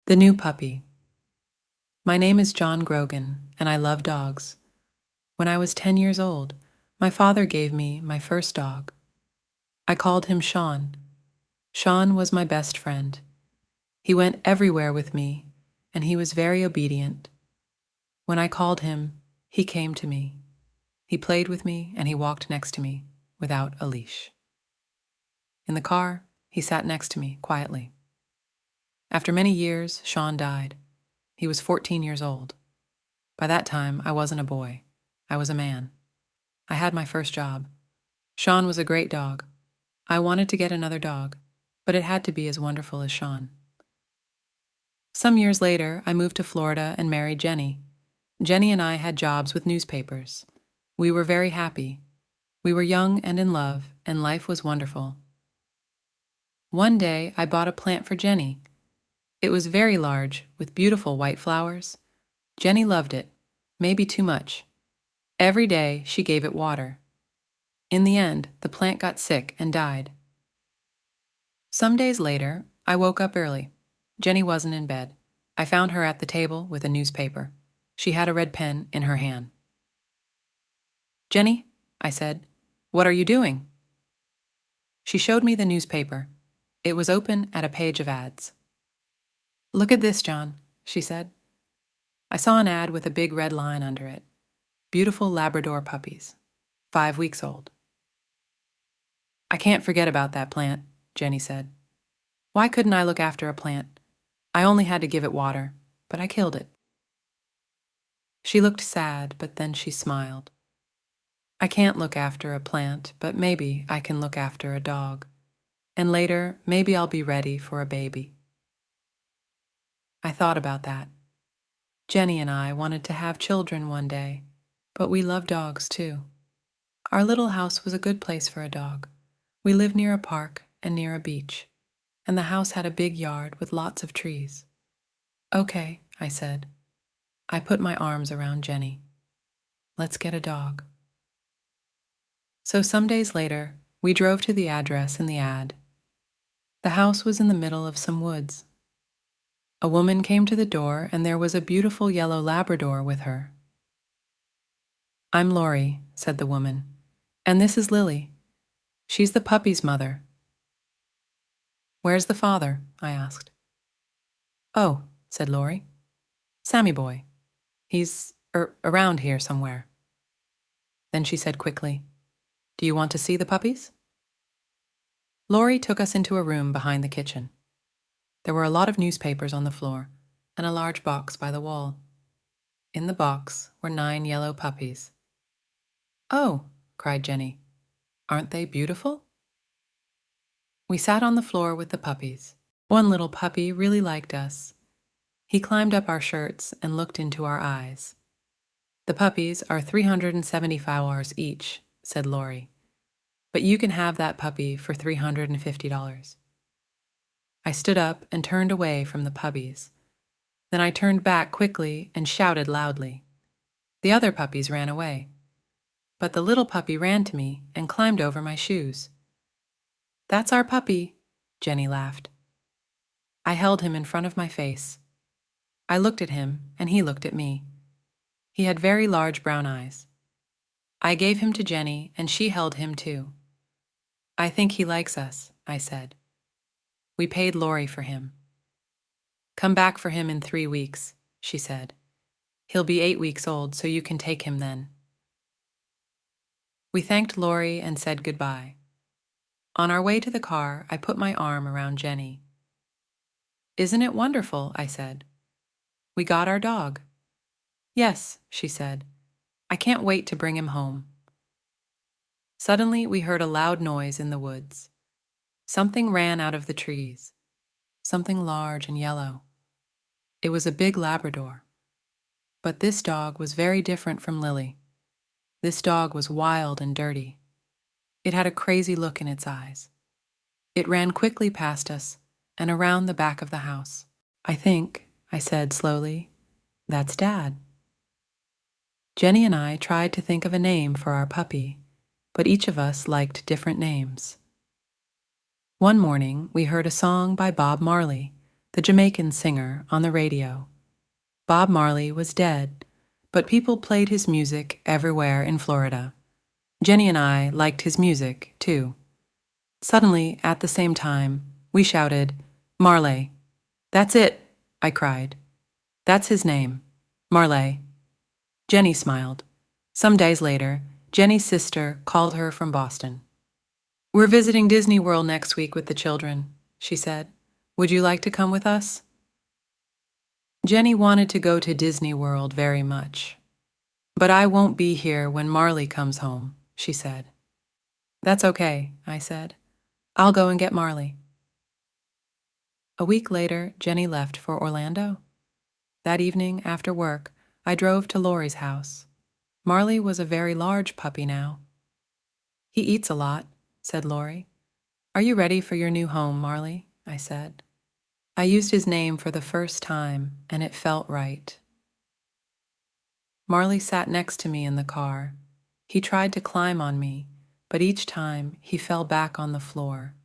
The new puppy. My name is John Grogan, and I love dogs. When I was 10 years old, my father gave me my first dog. I called him Sean. Sean was my best friend. He went everywhere with me, and he was very obedient. When I called him, he came to me. He played with me, and he walked next to me without a leash. In the car, he sat next to me quietly. After many years, Sean died. He was 14 years old. By that time, I wasn't a boy. I was a man. I had my first job. Sean was a great dog. I wanted to get another dog, but it had to be as wonderful as Sean. Some years later, I moved to Florida and married Jenny. Jenny and I had jobs with newspapers. We were very happy. We were young and in love, and life was wonderful. One day, I bought a plant for Jenny. It was very large, with beautiful white flowers. Jenny loved it, maybe too much. Every day, she gave it water. In the end, the plant got sick and died. Some days later, I woke up early. Jenny wasn't in bed. I found her at the table with a newspaper. She had a red pen in her hand. "Jenny," I said, "what are you doing?" She showed me the newspaper. It was open at a page of ads. "Look at this, John," she said. I saw an ad with a big red line under it. Beautiful Labrador puppies, 5 weeks old. "I can't forget about that plant," Jenny said. "Why couldn't I look after a plant? I only had to give it water, but I killed it." She looked sad, but then she smiled. "I can't look after a plant, but maybe I can look after a dog. And later, maybe I'll be ready for a baby." I thought about that. Jenny and I wanted to have children one day, but we love dogs too. Our little house was a good place for a dog. We lived near a park and near a beach, and the house had a big yard with lots of trees. "Okay," I said. I put my arms around Jenny. "Let's get a dog." So some days later, we drove to the address in the ad. The house was in the middle of some woods. A woman came to the door, and there was a beautiful yellow Labrador with her. "I'm Lori," said the woman, "and this is Lily. She's the puppy's mother." "Where's the father?" I asked. "Oh," said Lori, "Sammy boy. He's around here somewhere." Then she said quickly, "Do you want to see the puppies?" Lori took us into a room behind the kitchen. There were a lot of newspapers on the floor and a large box by the wall. In the box were 9 yellow puppies. "Oh," cried Jenny, "aren't they beautiful?" We sat on the floor with the puppies. One little puppy really liked us. He climbed up our shirts and looked into our eyes. "The puppies are $375 each," said Lori, "but you can have that puppy for $350. I stood up and turned away from the puppies. Then I turned back quickly and shouted loudly. The other puppies ran away. But the little puppy ran to me and climbed over my shoes. "That's our puppy," Jenny laughed. I held him in front of my face. I looked at him, and he looked at me. He had very large brown eyes. I gave him to Jenny, and she held him too. "I think he likes us," I said. We paid Lori for him. "Come back for him in 3 weeks," she said. "He'll be 8 weeks old, so you can take him then." We thanked Lori and said goodbye. On our way to the car, I put my arm around Jenny. "Isn't it wonderful?" I said. "We got our dog." "Yes," she said. "I can't wait to bring him home." Suddenly, we heard a loud noise in the woods. Something ran out of the trees. Something large and yellow. It was a big Labrador. But this dog was very different from Lily. This dog was wild and dirty. It had a crazy look in its eyes. It ran quickly past us and around the back of the house. "I think," I said slowly, "that's Dad." Jenny and I tried to think of a name for our puppy, but each of us liked different names. One morning, we heard a song by Bob Marley, the Jamaican singer, on the radio. Bob Marley was dead, but people played his music everywhere in Florida. Jenny and I liked his music, too. Suddenly, at the same time, we shouted, "Marley!" "That's it!" I cried. "That's his name. Marley." Jenny smiled. Some days later, Jenny's sister called her from Boston. "We're visiting Disney World next week with the children," she said. "Would you like to come with us?" Jenny wanted to go to Disney World very much. "But I won't be here when Marley comes home," she said. "That's okay," I said. "I'll go and get Marley." A week later, Jenny left for Orlando. That evening, after work, I drove to Laurie's house. Marley was a very large puppy now. "He eats a lot," said Laurie. "Are you ready for your new home, Marley?" I said. I used his name for the first time, and it felt right. Marley sat next to me in the car. He tried to climb on me, but each time he fell back on the floor.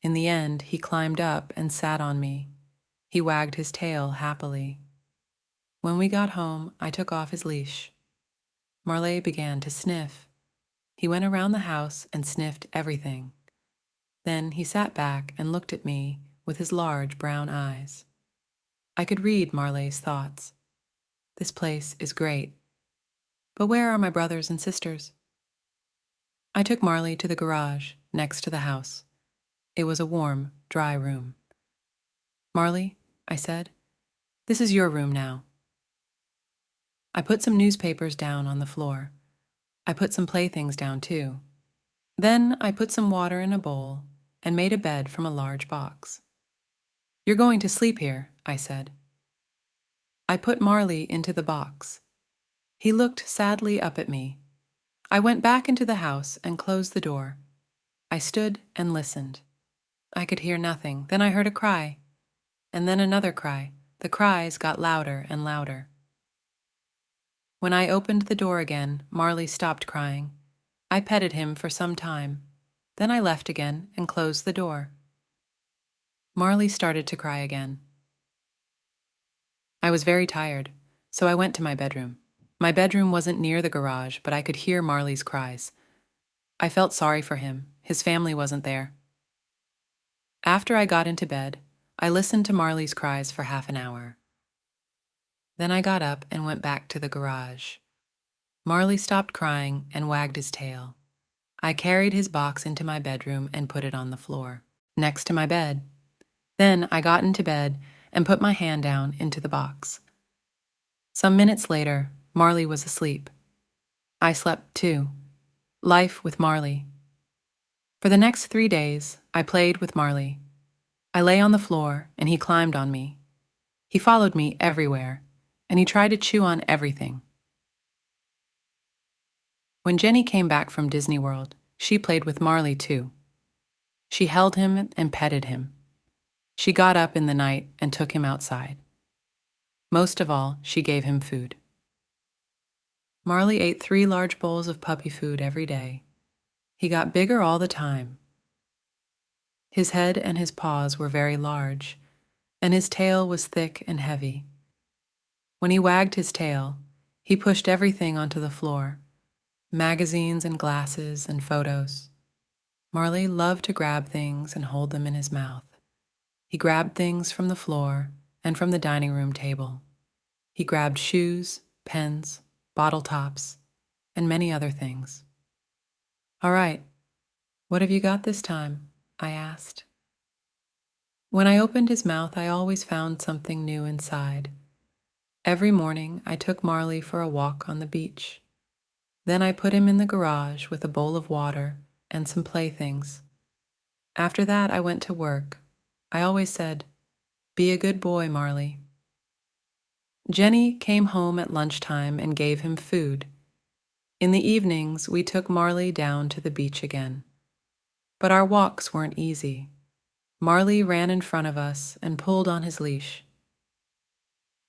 In the end, he climbed up and sat on me. He wagged his tail happily. When we got home, I took off his leash. Marley began to sniff. He went around the house and sniffed everything. Then he sat back and looked at me with his large brown eyes. I could read Marley's thoughts. This place is great. But where are my brothers and sisters? I took Marley to the garage next to the house. It was a warm, dry room. "Marley," I said, "this is your room now." I put some newspapers down on the floor. I put some playthings down too. Then I put some water in a bowl and made a bed from a large box. "You're going to sleep here," I said. I put Marley into the box. He looked sadly up at me. I went back into the house and closed the door. I stood and listened. I could hear nothing. Then I heard a cry, and then another cry. The cries got louder and louder. When I opened the door again, Marley stopped crying. I petted him for some time. Then I left again and closed the door. Marley started to cry again. I was very tired, so I went to my bedroom. My bedroom wasn't near the garage, but I could hear Marley's cries. I felt sorry for him. His family wasn't there. After I got into bed, I listened to Marley's cries for half an hour. Then I got up and went back to the garage. Marley stopped crying and wagged his tail. I carried his box into my bedroom and put it on the floor, next to my bed. Then I got into bed and put my hand down into the box. Some minutes later, Marley was asleep. I slept too. Life with Marley. For the next 3 days, I played with Marley. I lay on the floor and he climbed on me. He followed me everywhere, and he tried to chew on everything. When Jenny came back from Disney World, she played with Marley too. She held him and petted him. She got up in the night and took him outside. Most of all, she gave him food. Marley ate 3 large bowls of puppy food every day. He got bigger all the time. His head and his paws were very large, and his tail was thick and heavy. When he wagged his tail, he pushed everything onto the floor, magazines and glasses and photos. Marley loved to grab things and hold them in his mouth. He grabbed things from the floor and from the dining room table. He grabbed shoes, pens, bottle tops, and many other things. "All right, what have you got this time?" I asked. When I opened his mouth, I always found something new inside. Every morning, I took Marley for a walk on the beach. Then I put him in the garage with a bowl of water and some playthings. After that, I went to work. I always said, "Be a good boy, Marley." Jenny came home at lunchtime and gave him food. In the evenings, we took Marley down to the beach again. But our walks weren't easy. Marley ran in front of us and pulled on his leash.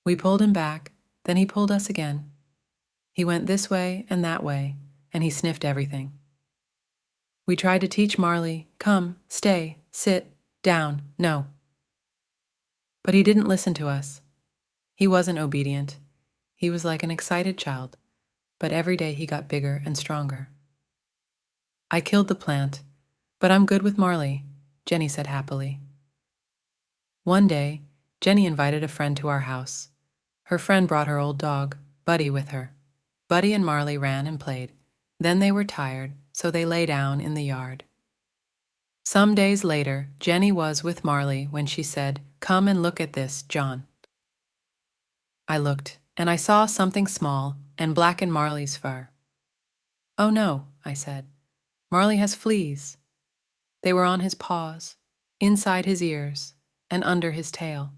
We pulled him back, then he pulled us again. He went this way and that way, and he sniffed everything. We tried to teach Marley, "Come, stay, sit, down, no." But he didn't listen to us. He wasn't obedient. He was like an excited child, but every day he got bigger and stronger. I killed the plant, but I'm good with Marley, Jenny said happily. One day, Jenny invited a friend to our house. Her friend brought her old dog, Buddy, with her. Buddy and Marley ran and played. Then they were tired, so they lay down in the yard. Some days later, Jenny was with Marley when she said, "Come and look at this, John." I looked, and I saw something small and black in Marley's fur. "Oh no," I said. "Marley has fleas." They were on his paws, inside his ears, and under his tail.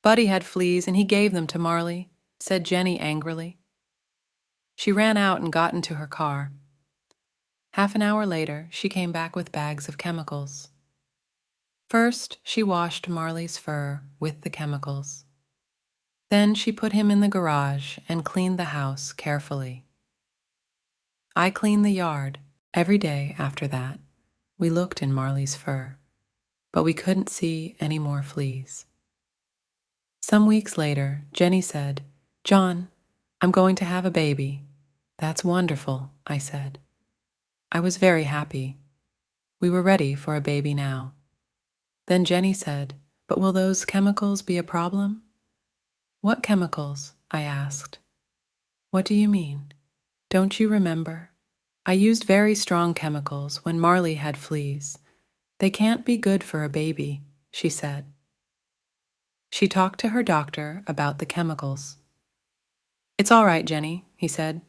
"Buddy had fleas and he gave them to Marley," said Jenny angrily. She ran out and got into her car. Half an hour later, she came back with bags of chemicals. First, she washed Marley's fur with the chemicals. Then she put him in the garage and cleaned the house carefully. I cleaned the yard every day after that. We looked in Marley's fur, but we couldn't see any more fleas. Some weeks later, Jenny said, "John, I'm going to have a baby." "That's wonderful," I said. I was very happy. We were ready for a baby now. Then Jenny said, "But will those chemicals be a problem?" "What chemicals?" I asked. "What do you mean? Don't you remember? I used very strong chemicals when Marley had fleas. They can't be good for a baby," she said. She talked to her doctor about the chemicals. "It's all right, Jenny," he said.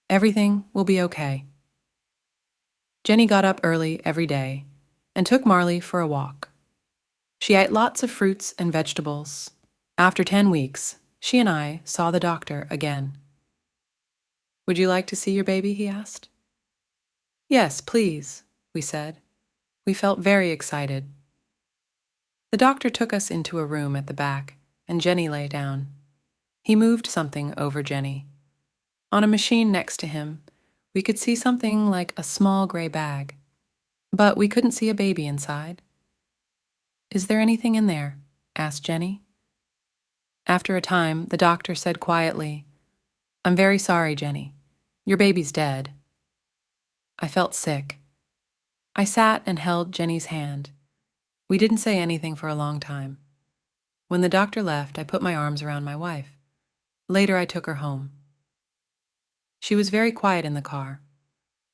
"Everything will be okay." Jenny got up early every day and took Marley for a walk. She ate lots of fruits and vegetables. After 10 weeks, she and I saw the doctor again. "Would you like to see your baby?" he asked. "Yes, please," we said. We felt very excited. The doctor took us into a room at the back, and Jenny lay down. He moved something over Jenny. On a machine next to him, we could see something like a small gray bag, but we couldn't see a baby inside. "Is there anything in there?" asked Jenny. After a time, the doctor said quietly, "I'm very sorry, Jenny. Your baby's dead." I felt sick. I sat and held Jenny's hand. We didn't say anything for a long time. When the doctor left, I put my arms around my wife. Later, I took her home. She was very quiet in the car.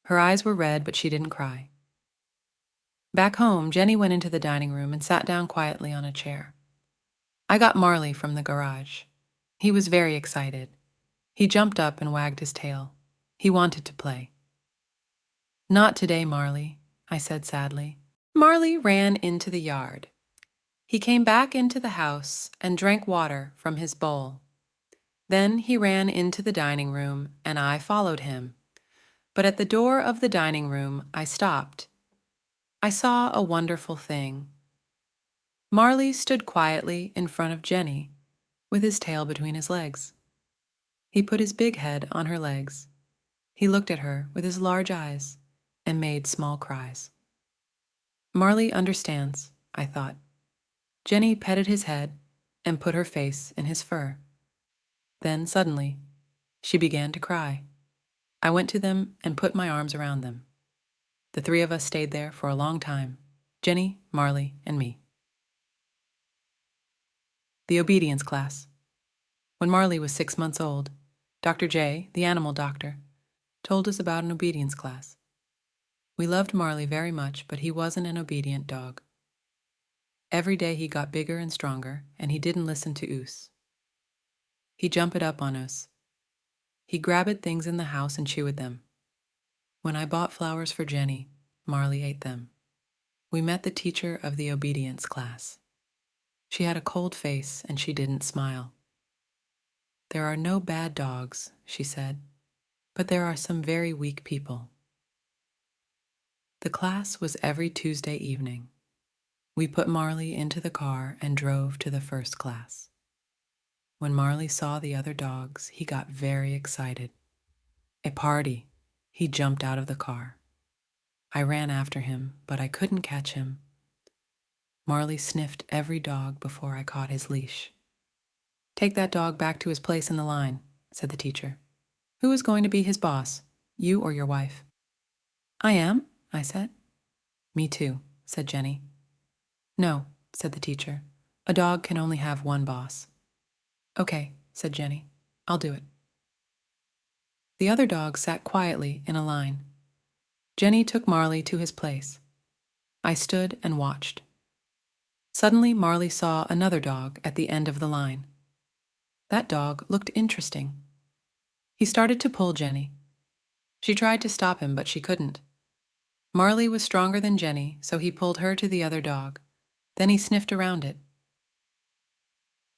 Her eyes were red, but she didn't cry. Back home, Jenny went into the dining room and sat down quietly on a chair. I got Marley from the garage. He was very excited. He jumped up and wagged his tail. He wanted to play. "Not today, Marley," I said sadly. Marley ran into the yard. He came back into the house and drank water from his bowl. Then he ran into the dining room, and I followed him. But at the door of the dining room, I stopped. I saw a wonderful thing. Marley stood quietly in front of Jenny, with his tail between his legs. He put his big head on her legs. He looked at her with his large eyes and made small cries. Marley understands, I thought. Jenny petted his head and put her face in his fur. Then suddenly, she began to cry. I went to them and put my arms around them. The three of us stayed there for a long time, Jenny, Marley, and me. The obedience class. When Marley was 6 months old, Dr. J, the animal doctor, told us about an obedience class. We loved Marley very much, but he wasn't an obedient dog. Every day he got bigger and stronger, and he didn't listen to us. He jumped up on us. He grabbed things in the house and chewed them. When I bought flowers for Jenny, Marley ate them. We met the teacher of the obedience class. She had a cold face and she didn't smile. "There are no bad dogs," she said, "but there are some very weak people." The class was every Tuesday evening. We put Marley into the car and drove to the first class. When Marley saw the other dogs, he got very excited. "A party!" He jumped out of the car. I ran after him, but I couldn't catch him. Marley sniffed every dog before I caught his leash. "Take that dog back to his place in the line," said the teacher. "Who is going to be his boss, you or your wife?" "I am," I said. "Me too," said Jenny. "No," said the teacher. "A dog can only have one boss." "Okay," said Jenny. "I'll do it." The other dogs sat quietly in a line. Jenny took Marley to his place. I stood and watched. Suddenly, Marley saw another dog at the end of the line. That dog looked interesting. He started to pull Jenny. She tried to stop him, but she couldn't. Marley was stronger than Jenny, so he pulled her to the other dog. Then he sniffed around it.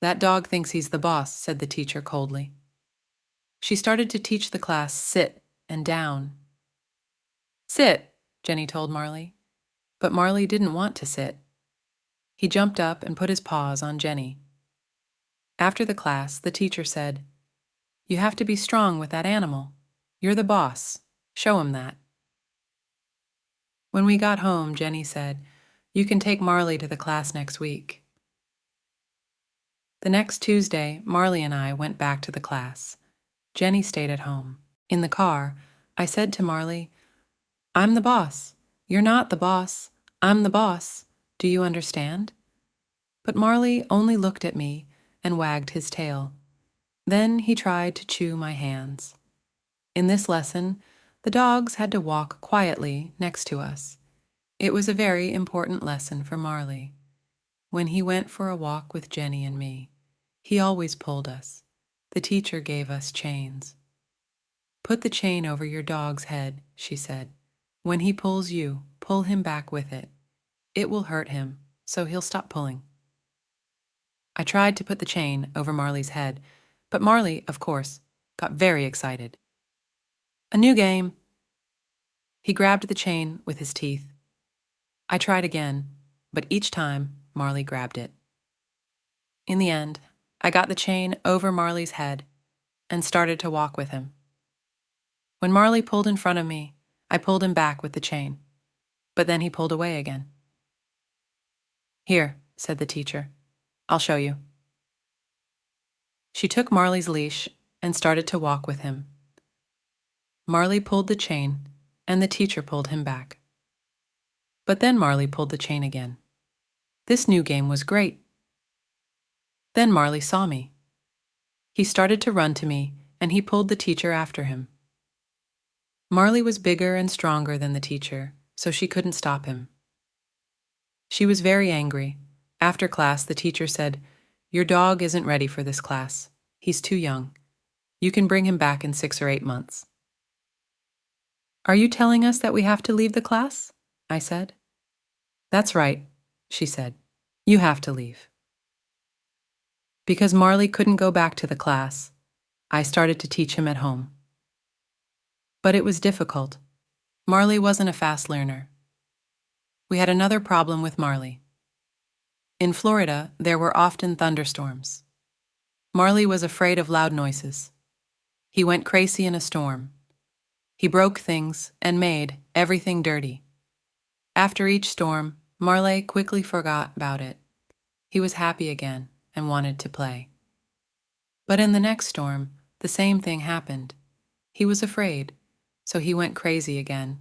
"That dog thinks he's the boss," said the teacher coldly. She started to teach the class sit and down. "Sit," Jenny told Marley. But Marley didn't want to sit. He jumped up and put his paws on Jenny. After the class, the teacher said, "You have to be strong with that animal. You're the boss. Show him that." When we got home, Jenny said, "You can take Marley to the class next week." The next Tuesday, Marley and I went back to the class. Jenny stayed at home. In the car, I said to Marley, "I'm the boss. You're not the boss. I'm the boss. Do you understand?" But Marley only looked at me and wagged his tail. Then he tried to chew my hands. In this lesson, the dogs had to walk quietly next to us. It was a very important lesson for Marley. When he went for a walk with Jenny and me, he always pulled us. The teacher gave us chains. "Put the chain over your dog's head," she said. "When he pulls you, pull him back with it. It will hurt him, so he'll stop pulling." I tried to put the chain over Marley's head, but Marley, of course, got very excited. "A new game." He grabbed the chain with his teeth. I tried again, but each time Marley grabbed it. In the end, I got the chain over Marley's head and started to walk with him. When Marley pulled in front of me, I pulled him back with the chain, but then he pulled away again. "Here," said the teacher. "I'll show you." She took Marley's leash and started to walk with him. Marley pulled the chain, and the teacher pulled him back. But then Marley pulled the chain again. This new game was great. Then Marley saw me. He started to run to me, and he pulled the teacher after him. Marley was bigger and stronger than the teacher, so she couldn't stop him. She was very angry. After class, the teacher said, "Your dog isn't ready for this class. He's too young. You can bring him back in 6 or 8 months." "Are you telling us that we have to leave the class?" I said. "That's right," she said. "You have to leave." Because Marley couldn't go back to the class, I started to teach him at home. But it was difficult. Marley wasn't a fast learner. We had another problem with Marley. In Florida, there were often thunderstorms. Marley was afraid of loud noises. He went crazy in a storm. He broke things and made everything dirty. After each storm, Marley quickly forgot about it. He was happy again and wanted to play. But in the next storm, the same thing happened. He was afraid, so he went crazy again.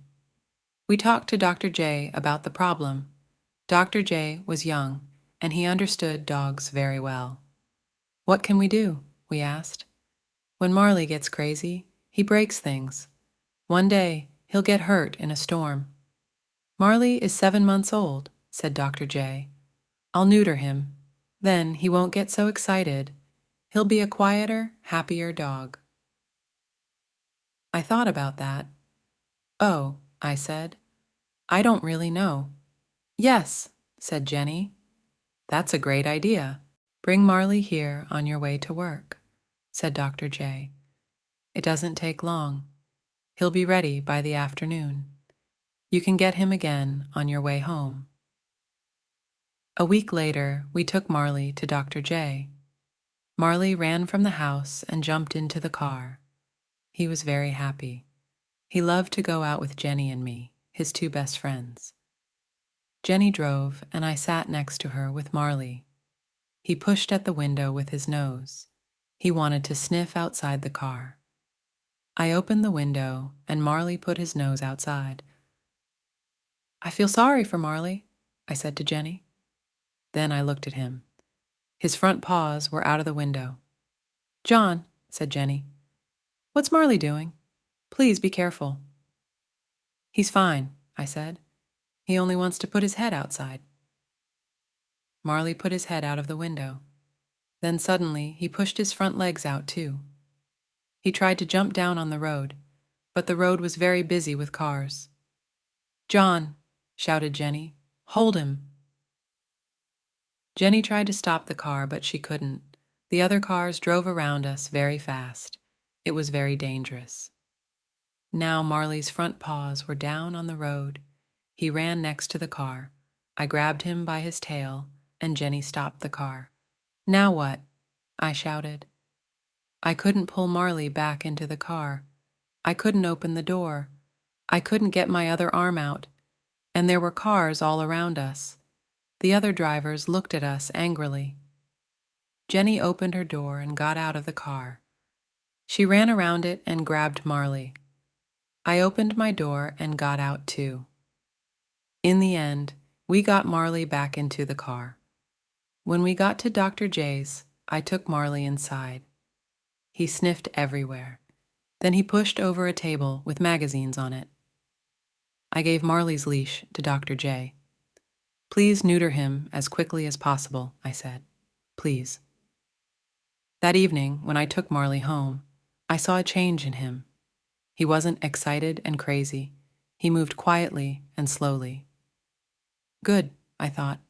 We talked to Dr. J about the problem. Dr. J was young, and he understood dogs very well. "What can we do?" we asked. "When Marley gets crazy, he breaks things. One day, he'll get hurt in a storm." "Marley is 7 months old," said Dr. J. "I'll neuter him. Then he won't get so excited. He'll be a quieter, happier dog." I thought about that. "Oh," I said, "I don't really know." "Yes," said Jenny. "That's a great idea. Bring Marley here on your way to work," said Dr. J. "It doesn't take long. He'll be ready by the afternoon. You can get him again on your way home." A week later, we took Marley to Dr. J. Marley ran from the house and jumped into the car. He was very happy. He loved to go out with Jenny and me, his 2 best friends. Jenny drove, and I sat next to her with Marley. He pushed at the window with his nose. He wanted to sniff outside the car. I opened the window, and Marley put his nose outside. "I feel sorry for Marley," I said to Jenny. Then I looked at him. His front paws were out of the window. "John," said Jenny, "what's Marley doing? Please be careful." "He's fine," I said. "He only wants to put his head outside." Marley put his head out of the window. Then suddenly he pushed his front legs out too. He tried to jump down on the road, but the road was very busy with cars. "John," shouted Jenny, "hold him." Jenny tried to stop the car, but she couldn't. The other cars drove around us very fast. It was very dangerous. Now Marley's front paws were down on the road. He ran next to the car. I grabbed him by his tail, and Jenny stopped the car. "Now what?" I shouted. I couldn't pull Marley back into the car. I couldn't open the door. I couldn't get my other arm out. And there were cars all around us. The other drivers looked at us angrily. Jenny opened her door and got out of the car. She ran around it and grabbed Marley. I opened my door and got out too. In the end, we got Marley back into the car. When we got to Dr. J's, I took Marley inside. He sniffed everywhere. Then he pushed over a table with magazines on it. I gave Marley's leash to Dr. J. "Please neuter him as quickly as possible," I said. "Please." That evening, when I took Marley home, I saw a change in him. He wasn't excited and crazy. He moved quietly and slowly. Good, I thought.